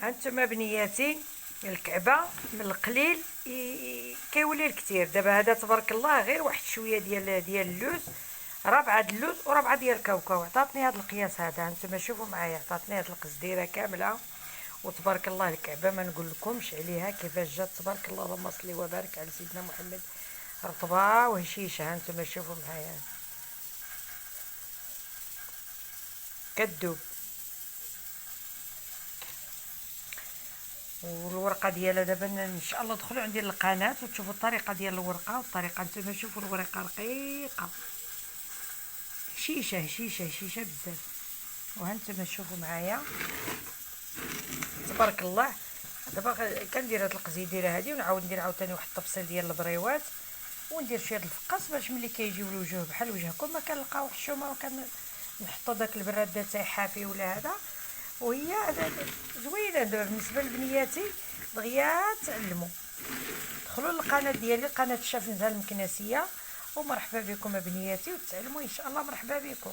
هانتوما بنياتي الكعبه من القليل كيولي الكثير. دابا هذا تبارك الله غير واحد شويه ديال اللوز، ربعه د اللوز وربعه ديال الكاوكاو. عطاتني هذا القياس هذا، هانتوما شوفوا معايا، عطاتني هذه القزديره كامله. وتبارك الله الكعبه ما نقول لكمش عليها كيفاش جات، تبارك الله، اللهم صل وبارك على سيدنا محمد. رطبه وهشيشه، هانتوما شوفوا معايا كدوب. والورقه ديالها دابا ان شاء الله دخلوا عندي للقناه وتشوفوا الطريقه ديال الورقه. والطريقه نتوما شوفوا الورقه رقيقه، هشيشه هشيشه هشيشه بزاف. وهانتوما شوفوا معايا تبارك الله. دابا كندير هاد القزيديره هادي ونعاود ندير عاوتاني واحد الطبسيل ديال البريوات، وندير شويه الفقاص باش ملي كيجيو الوجوه بحال وجهكم ما كنلقاو حشومه، وكنحطوا داك البراد تاعي حافي ولا هذا. وهي زوينه دابا بالنسبه لبنياتي، دغيا تعلموا. دخلوا للقناه ديالي، قناه الشاف نزهه المكناسيه، ومرحبا بكم بنياتي، وتعلموا ان شاء الله. مرحبا بكم.